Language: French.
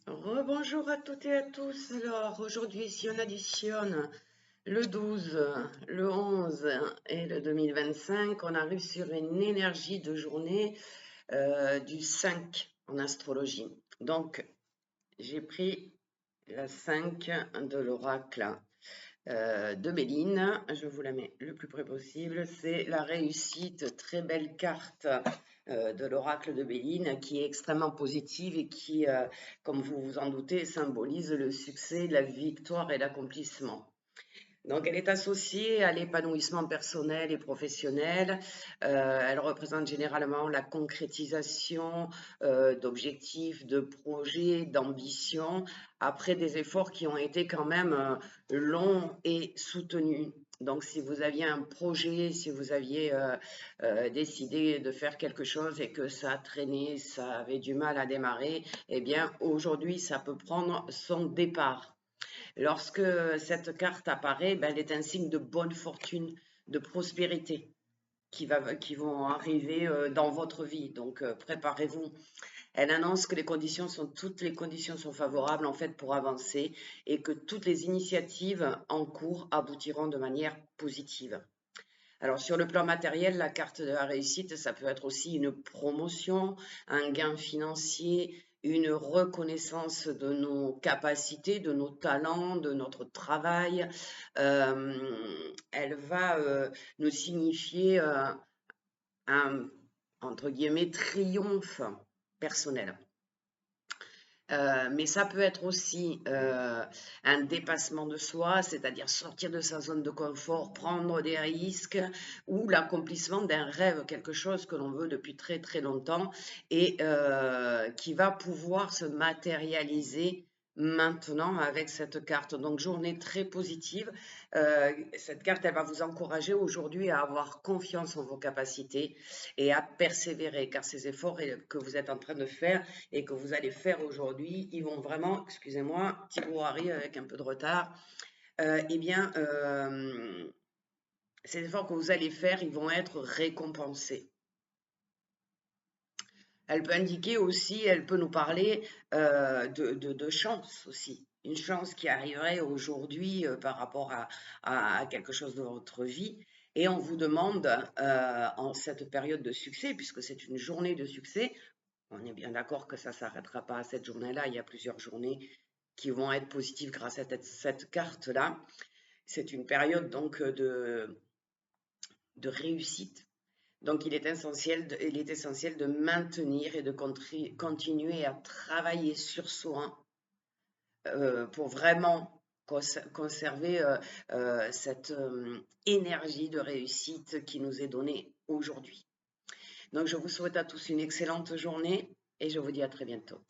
Rebonjour à toutes et à tous. Alors aujourd'hui, si on additionne le 12, le 11 et le 2025, on arrive sur une énergie de journée du 5 en astrologie. Donc j'ai pris la 5 de l'oracle de Béline. Je vous la mets le plus près possible. C'est la réussite, très belle carte de l'oracle de Béline qui est extrêmement positive et qui, comme vous vous en doutez, symbolise le succès, la victoire et l'accomplissement. Donc, elle est associée à l'épanouissement personnel et professionnel. Elle représente généralement la concrétisation d'objectifs, de projets, d'ambitions, après des efforts qui ont été quand même longs et soutenus. Donc, si vous aviez un projet, si vous aviez décidé de faire quelque chose et que ça a traîné, ça avait du mal à démarrer, eh bien, aujourd'hui, ça peut prendre son départ. Lorsque cette carte apparaît, ben, elle est un signe de bonne fortune, de prospérité qui vont arriver dans votre vie. Donc, préparez-vous. Elle annonce que toutes les conditions sont favorables en fait pour avancer et que toutes les initiatives en cours aboutiront de manière positive. Alors, sur le plan matériel, la carte de la réussite, ça peut être aussi une promotion, un gain financier, une reconnaissance de nos capacités, de nos talents, de notre travail. Elle va nous signifier un, entre guillemets, triomphe personnel. Mais ça peut être aussi un dépassement de soi, c'est-à-dire sortir de sa zone de confort, prendre des risques ou l'accomplissement d'un rêve, quelque chose que l'on veut depuis très très longtemps et qui va pouvoir se matérialiser maintenant avec cette carte. Donc journée très positive. Cette carte, elle va vous encourager aujourd'hui à avoir confiance en vos capacités et à persévérer, car ces efforts que vous êtes en train de faire et que vous allez faire aujourd'hui, ils vont vraiment, excusez-moi, petit brouhaha avec un peu de retard, eh bien, ces efforts que vous allez faire, ils vont être récompensés. Elle peut indiquer aussi, elle peut nous parler de chance aussi. Une chance qui arriverait aujourd'hui par rapport à quelque chose de votre vie. Et on vous demande, en cette période de succès, puisque c'est une journée de succès, on est bien d'accord que ça ne s'arrêtera pas à cette journée-là. Il y a plusieurs journées qui vont être positives grâce à cette carte-là. C'est une période donc de réussite. Donc il est essentiel de maintenir et de continuer à travailler sur soi pour vraiment conserver cette énergie de réussite qui nous est donnée aujourd'hui. Donc je vous souhaite à tous une excellente journée et je vous dis à très bientôt.